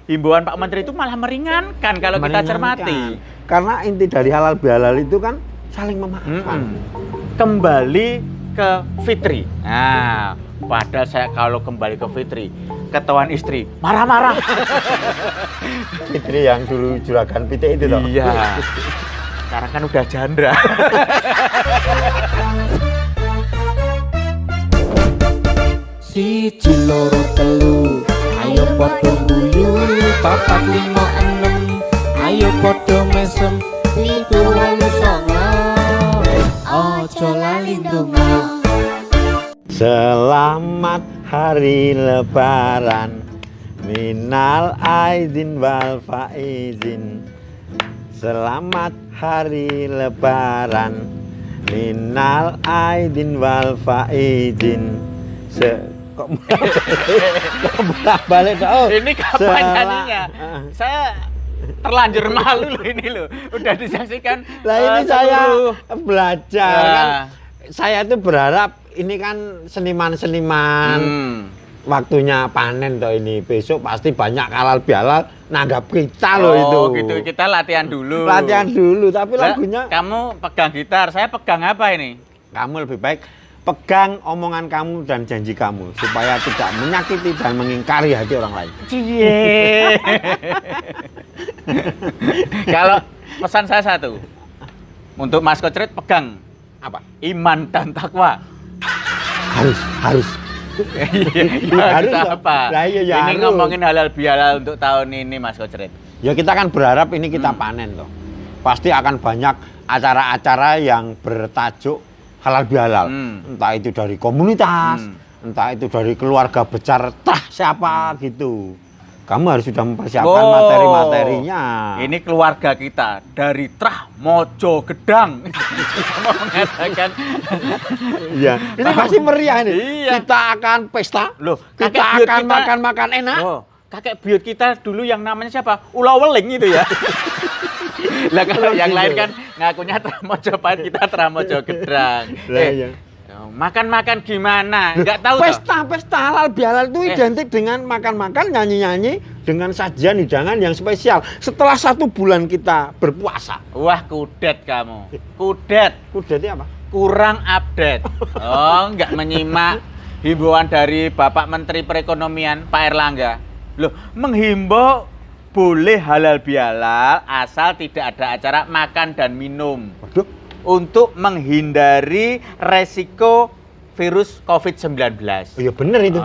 himbauan Pak Menteri itu malah meringankan kalau kita cermati. Karena inti dari halal bihalal itu kan saling memaafkan. Kembali ke fitri. Nah, padahal saya kalau kembali ke fitri, ketahuan istri marah-marah. Fitri yang dulu juragan pitik itu toh. Iya. Sekarang kan udah janda. Siji loro telu, ayo padha guyu, papat lima enem, ayo padha mesem, pitu wolu songo, ojo lali ndonga. Selamat hari lebaran, minal aidin wal faizin. Selamat hari lebaran, minal aidin wal faizin. Kok balik oh. Ini kapan nyanyinya? Saya terlanjur malu loh ini loh. Udah disaksikan. Lah ini saya belajar kan. Saya tuh berharap ini kan seniman-seniman. Waktunya panen toh ini. Besok pasti banyak halal bihalal nanggap kita loh itu. Oh gitu, kita latihan dulu. Latihan dulu, tapi lagunya kamu pegang gitar, saya pegang apa ini? Kamu lebih baik pegang omongan kamu dan janji kamu supaya tidak menyakiti dan mengingkari hati orang lain. Cie. Kalau pesan saya satu, untuk Mas Kocret pegang Apa? Iman dan takwa. Harus. Harus apa? Lah, iya, ya, ini harus. ngomongin halal bihalal untuk tahun ini, Mas Kocret. Ya kita kan berharap ini kita panen toh. Pasti akan banyak acara-acara yang bertajuk halal bihalal. Entah itu dari komunitas, entah itu dari keluarga besar, siapa gitu. Kamu harus sudah mempersiapkan materi-materinya. Ini keluarga kita dari Trah Mojo Gedang. Kamu mengatakan. Iya. Ini pasti meriah nih. Iya. Kita akan pesta. Loh, kita akan makan-makan enak. Oh, kakek buyut kita dulu yang namanya siapa? Ulaweling itu ya. Lah kalau yang lain kan ngakunya Trah Mojopahit, kita Trah Mojo Gedang. Iya. Makan-makan gimana? Enggak tahu Pesta halal bihalal itu identik dengan makan-makan, nyanyi-nyanyi dengan sajian hidangan yang spesial. Setelah 1 bulan kita berpuasa. Wah, kudet kamu. Kudet Kudetnya apa? kurang update. Oh, enggak menyimak himbauan dari Bapak Menteri Perekonomian Pak Erlangga. Loh, menghimbau boleh halal bihalal asal tidak ada acara makan dan minum. Waduh. Untuk menghindari resiko virus COVID-19. Oh iya bener itu.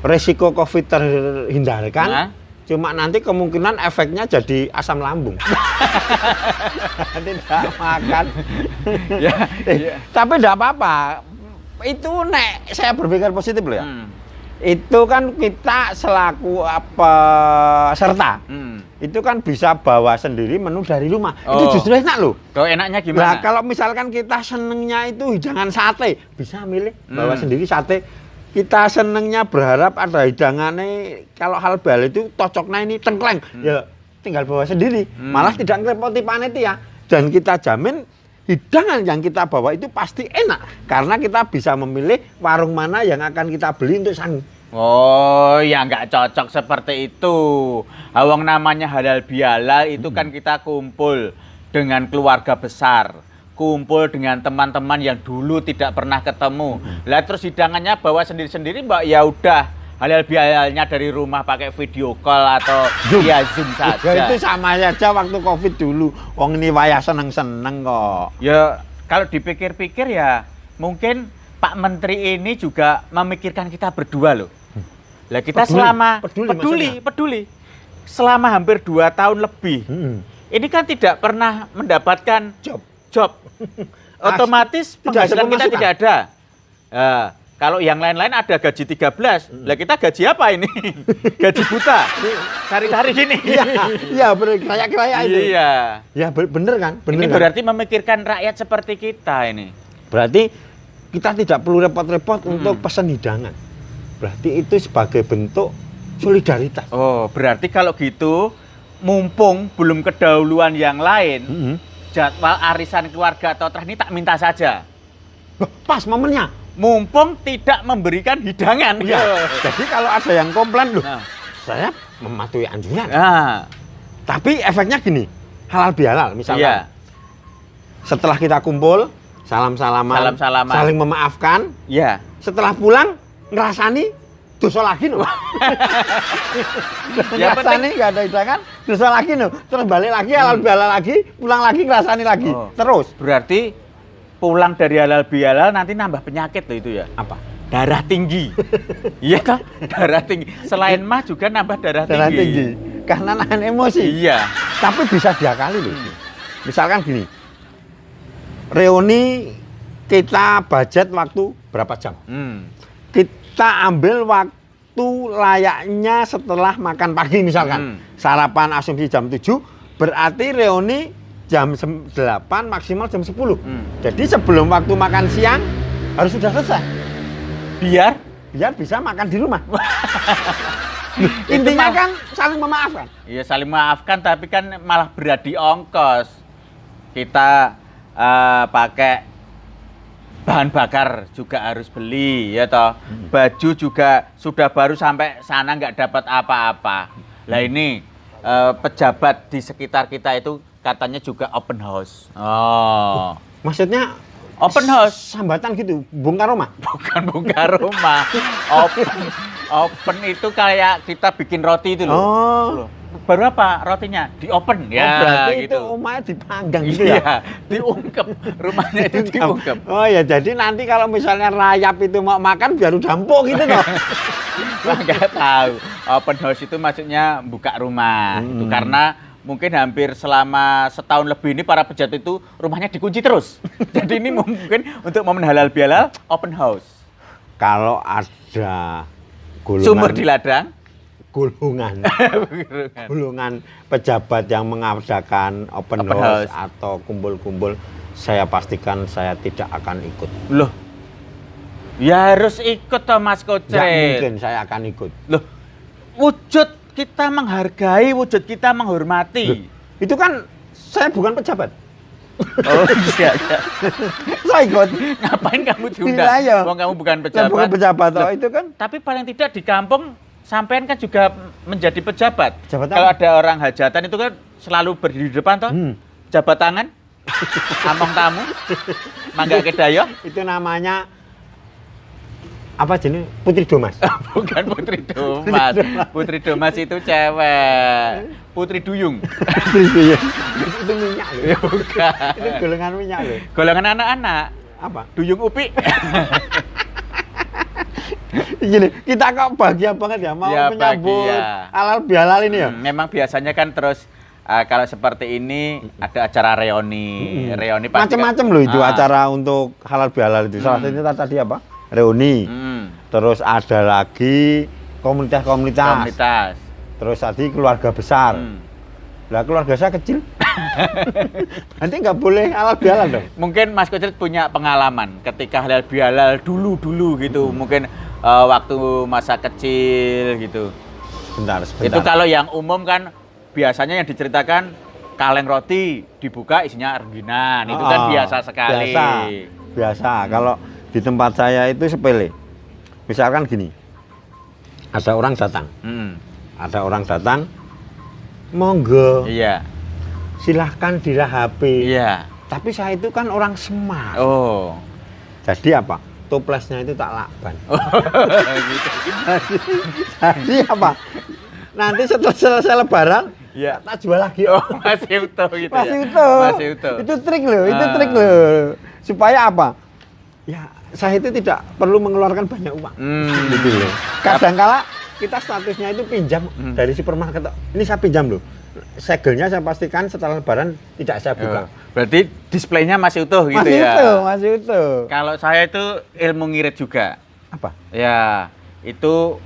Resiko COVID terhindarkan. Cuma nanti kemungkinan efeknya jadi asam lambung. Tidak makan. Tapi tidak apa-apa. Itu saya berpikir positif loh ya. Itu kan kita selaku serta. Itu kan bisa bawa sendiri menu dari rumah. Itu justru enak loh. Kalau enaknya gimana? Nah, kalau misalkan kita senengnya itu hidangan sate, bisa milih bawa sendiri sate. Kita senengnya berharap ada hidangannya, kalau halal bihalal itu cocoknya ini tengkleng. Ya tinggal bawa sendiri. Malah tidak ngerepoti panitia. Dan kita jamin hidangan yang kita bawa itu pasti enak. Karena kita bisa memilih warung mana yang akan kita beli untuk sangu. Oh, ya nggak cocok seperti itu. Awang namanya halal bihalal itu kan kita kumpul dengan keluarga besar, kumpul dengan teman-teman yang dulu tidak pernah ketemu. Lah terus hidangannya bawa sendiri-sendiri, Mbak. Ya udah, halal bihalalnya dari rumah pakai video call atau via Zoom saja. Ya itu sama saja waktu Covid dulu. Wong ini wayah seneng-seneng kok. Ya kalau dipikir-pikir ya mungkin Pak Menteri ini juga memikirkan kita berdua loh. Lah kita peduli selama hampir 2 tahun lebih. Ini kan tidak pernah mendapatkan job. Otomatis penghasilan kita tidak ada. Kalau yang lain-lain ada gaji 13. Lah kita gaji apa ini? Gaji buta. Cari-cari gini. Iya, kaya-kaya itu. Iya. Ya bener kan? Ini berarti memikirkan rakyat seperti kita ini. Berarti kita tidak perlu repot-repot untuk pesan hidangan. Berarti itu sebagai bentuk solidaritas. Oh, berarti kalau gitu, mumpung belum kedahuluan yang lain, jadwal arisan keluarga atau trah ini tak minta saja. Pas momennya. Mumpung tidak memberikan hidangan. Ya. Jadi kalau ada yang komplain loh, saya mematuhi anjuran. Ah, Tapi efeknya gini, halal bihalal misalkan. iya. Setelah kita kumpul, salam-salaman, Salam-salaman. saling memaafkan, Iya. setelah pulang ngerasani dosa lagi loh. Yang Ngerasani nggak ada hidangan, dosa lagi loh. Terus balik lagi halal bihalal lagi, pulang lagi ngerasani lagi. Oh. Terus Berarti pulang dari halal bihalal nanti nambah penyakit loh itu ya. apa? Darah tinggi. Iya toh? Darah tinggi. Selain mah juga nambah darah Darah tinggi. tinggi. Karena nahan emosi. Iya. Tapi bisa diakali loh. Misalkan gini, reuni kita budget waktu berapa jam? Kita ambil waktu layaknya setelah makan pagi misalkan. Sarapan asumsi jam 7, berarti reuni jam 8 maksimal jam 10. Jadi sebelum waktu makan siang harus sudah selesai. Biar Biar bisa makan di rumah. Intinya kan saling memaafkan. iya saling maafkan tapi kan malah berat di ongkos. Kita pakai bahan bakar juga harus beli ya toh. Baju juga sudah baru sampai sana nggak dapat apa-apa. Lah ini pejabat di sekitar kita itu katanya juga open house. Oh. Maksudnya Open house. sambatan gitu, bongkar rumah. Bukan bongkar rumah. Open itu kayak kita bikin roti itu loh. Oh. Baru apa rotinya? Di open ya Berarti gitu. itu rumahnya dipanggang gitu ya. Iya, diungkep. Rumahnya itu diungkep. Oh ya, jadi nanti kalau misalnya rayap itu mau makan biar udah empuk gitu toh. Wah, nggak tahu. Open house itu maksudnya buka rumah. Itu karena mungkin hampir selama setahun lebih ini para pejabat itu rumahnya dikunci terus. Jadi ini mungkin untuk momen halal bihalal open house. Kalau ada Sumur di ladang. golongan pejabat yang mengadakan open house atau kumpul-kumpul, saya pastikan saya tidak akan ikut. Loh. Ya harus ikut toh Mas Nggak Kocret. mungkin saya akan ikut. Loh. Wujud kita menghargai, wujud kita menghormati. Itu kan saya bukan pejabat. Oh iya, iya. Saya ikut. Ngapain kamu diundang? Iya, iya. Wong kamu bukan Saya pejabat. bukan pejabat toh, Loh, itu kan. tapi paling tidak di kampung sampean kan juga menjadi pejabat. Pejabat Kalau apa? ada orang hajatan itu kan selalu berdiri di depan toh. Jabat tangan. Among tamu. Mangga kedayo. Itu namanya apa jenis? Putri Domas. Bukan Putri Domas. Putri Domas itu cewek. Putri Duyung. Itu minyak loh. Ya bukan. Itu golongan minyak loh. Golongan anak-anak. Apa? Duyung Upi. Gini, kita kok bahagia banget ya mau Ya, menyambut bahagia. halal bihalal ini ya. Memang biasanya kan terus kalau seperti ini ada acara reuni. Reuni pasti Macam-macam loh itu acara untuk halal bihalal itu. Salah satunya tadi apa? Reuni. Terus ada lagi komunitas-komunitas. Komunitas. Terus tadi keluarga besar. Lah keluarga saya kecil. Nanti nggak boleh halal bihalal dong. Mungkin Mas Kocret punya pengalaman ketika halal bihalal dulu gitu. Mungkin waktu masa kecil gitu. Sebentar. Itu kalau yang umum kan biasanya yang diceritakan kaleng roti dibuka isinya rengginan. Itu kan biasa sekali. Biasa. Kalau di tempat saya itu sepele. Misalkan gini. Ada orang datang. Ada orang datang. Monggo. Iya. Silahkan dirahapi. Iya. Tapi saya itu kan orang Semar. Oh. Jadi apa? Toplesnya itu tak lakban. Gitu. Jadi apa? Nanti setelah selesai lebaran, Iya. tak jual lagi. Oh, masih utuh gitu Masih ya. utuh. Masih utuh. Itu trik loh, itu trik loh. Supaya apa? Ya, saya itu tidak perlu mengeluarkan banyak uang. Gitu loh. Kadangkala kita statusnya itu pinjam dari supermarket. Ini saya pinjam loh. Segelnya saya pastikan setelah lebaran tidak saya buka. Berarti displaynya masih utuh gitu Masih ya. utuh, masih utuh. Kalau saya itu ilmu ngirit juga. Apa? Ya, itu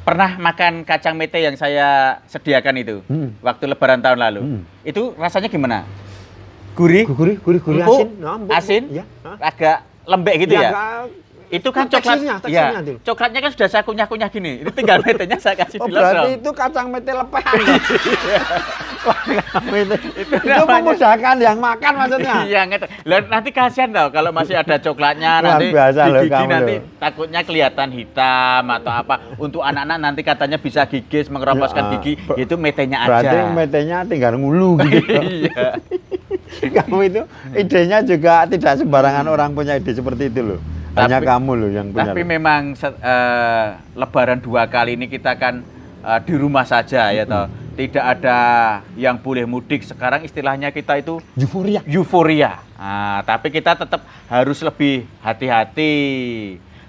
pernah makan kacang mete yang saya sediakan itu waktu lebaran tahun lalu. Itu rasanya gimana? Gurih? Gurih empuk, asin. Nah, empuk. asin, Ya. agak lembek gitu ya. agak- Itu kan teksturnya coklat. tuh. Coklatnya kan sudah saya kunyah-kunyah gini. Ini tinggal metenya saya kasih Oh, di lontong. berarti itu kacang mete lepehan. itu namanya- memudahkan yang makan maksudnya. Iya, lah nanti kasihan tau kalau masih ada coklatnya Luar nanti biasa di loh gigi kamu nanti loh. takutnya kelihatan hitam atau apa. Untuk anak-anak nanti katanya bisa gigis mengeropaskan Ya, gigi, itu metenya aja. Berarti metenya tinggal ngulu gitu. Iya. Kamu itu idenya juga tidak sembarangan orang punya ide seperti itu loh. Hanya Tapi- kamu loh yang punya. Tapi loh. memang Lebaran 2 kali ini kita kan di rumah saja ya toh. Tidak ada yang boleh mudik. Sekarang istilahnya kita itu Euforia. euforia. Nah, tapi kita tetap harus lebih hati-hati,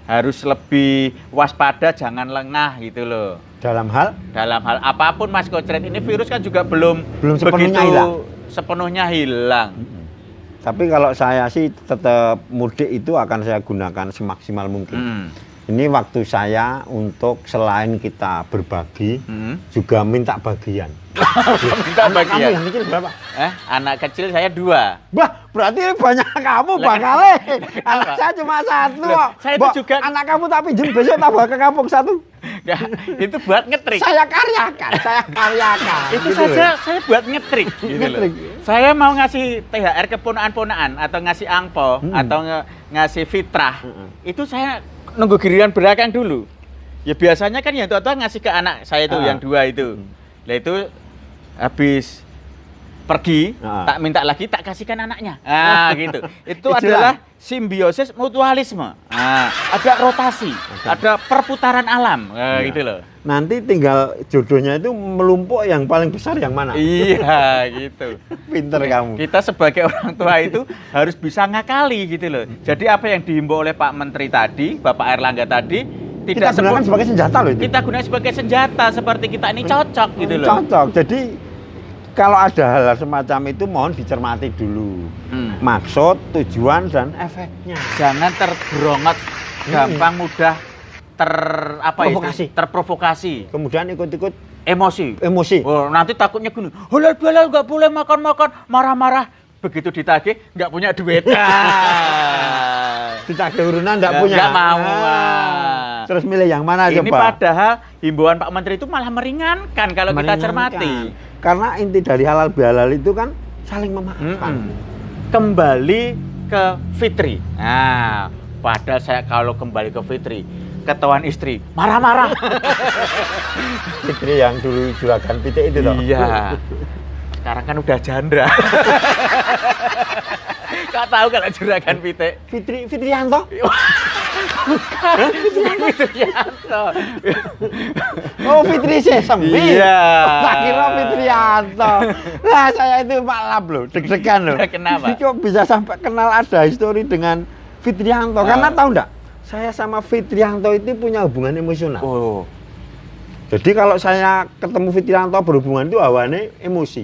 harus lebih waspada, jangan lengah gitu loh. Dalam hal Dalam hal apapun Mas Kocret, ini virus kan juga belum sepenuhnya begitu hilang. sepenuhnya hilang. Tapi kalau saya sih tetap mudik itu akan saya gunakan semaksimal mungkin. Hmm. Ini waktu saya untuk selain kita berbagi, juga minta bagian. Minta Anak kamu bagian. yang kecil berapa? Anak kecil saya 2. Bah, berarti banyak kamu Lah, bakalnya. kenapa? Anak saya cuma 1 Loh, kok. saya itu Mbok, juga- anak kamu tak pinjem besok tak bawa ke kampung 1. Nah, itu buat ngetrik. Saya karyakan. Itu Gitu saja loh. saya buat ngetrik gitu loh. Ngetrik. Saya mau ngasih THR ke ponaan-ponaan atau ngasih angpo atau ngasih fitrah. Itu saya nunggu giliran belakang dulu. Ya biasanya kan yang tua-tua ngasih ke anak saya itu yang 2 itu. Lah itu habis pergi, tak minta lagi, tak kasihkan anaknya. Ah gitu. Itu Itulah. adalah simbiosis mutualisme. Ada rotasi, ada perputaran alam, gitu loh. Nanti tinggal jodohnya itu melumpuk yang paling besar yang mana? Iya, gitu. Pinter kamu. Kita sebagai orang tua itu harus bisa ngakali gitu loh. Jadi apa yang dihimbau oleh Pak Menteri tadi, Bapak Erlangga tadi, Kita tidak gunakan sebagai senjata loh itu. kita gunakan sebagai senjata seperti kita ini cocok gitu loh. Cocok. Jadi kalau ada hal semacam itu mohon dicermati dulu. Maksud, tujuan dan efeknya. Jangan terberongot, gampang mudah Provokasi. terprovokasi, Kemudian ikut-ikut emosi. emosi. Oh, nanti takutnya gini, halal bihalal nggak boleh makan-makan, marah-marah. Begitu ditagih nggak punya duit. Ditagih urunan enggak punya. Nggak mau. Terus milih yang mana Ini coba? padahal himbauan Pak Menteri itu malah meringankan kalau kita Meringankan. cermati. Karena inti dari halal bihalal itu kan saling memaafkan. Kembali ke Fitri. Nah, padahal saya kalau kembali ke Fitri, ketahuan istri marah-marah. Fitri yang dulu juragan pitik itu toh. Iya. Sekarang kan udah janda. Kak tahu kalau juragan pitik? Fitrianto. Fitrianto. Oh, Fitri Sesemi. Iya. Tak kira Fitrianto. Nah, saya itu maklap loh, deg-degan loh. Kenapa? Kok bisa sampai kenal ada histori dengan Fitrianto? Karena tahu enggak? Saya sama Fitrianto itu punya hubungan emosional. Oh. Jadi kalau saya ketemu Fitrianto berhubungan itu awalnya emosi.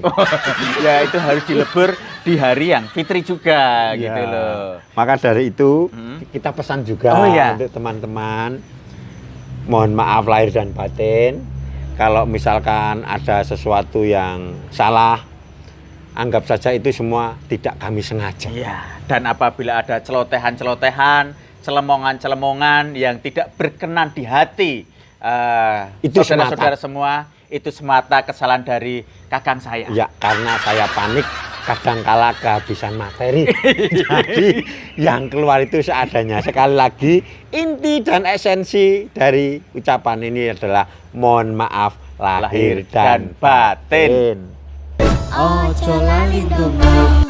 Ya itu harus dilebur di hari yang Fitri juga Ya. gitu loh. Maka dari itu kita pesan juga Oh, iya. untuk teman-teman. Mohon maaf lahir dan batin. Kalau misalkan ada sesuatu yang salah, anggap saja itu semua tidak kami sengaja. Iya. Dan apabila ada celotehan-celotehan, celemongan-celemongan yang tidak berkenan di hati, Itu saudara-saudara semua, itu semata kesalahan dari kakang saya. Ya, karena saya panik kadangkala kehabisan materi. Jadi yang keluar itu seadanya. Sekali lagi, inti dan esensi dari ucapan ini adalah mohon maaf lahir dan batin. Ojo lali ndonga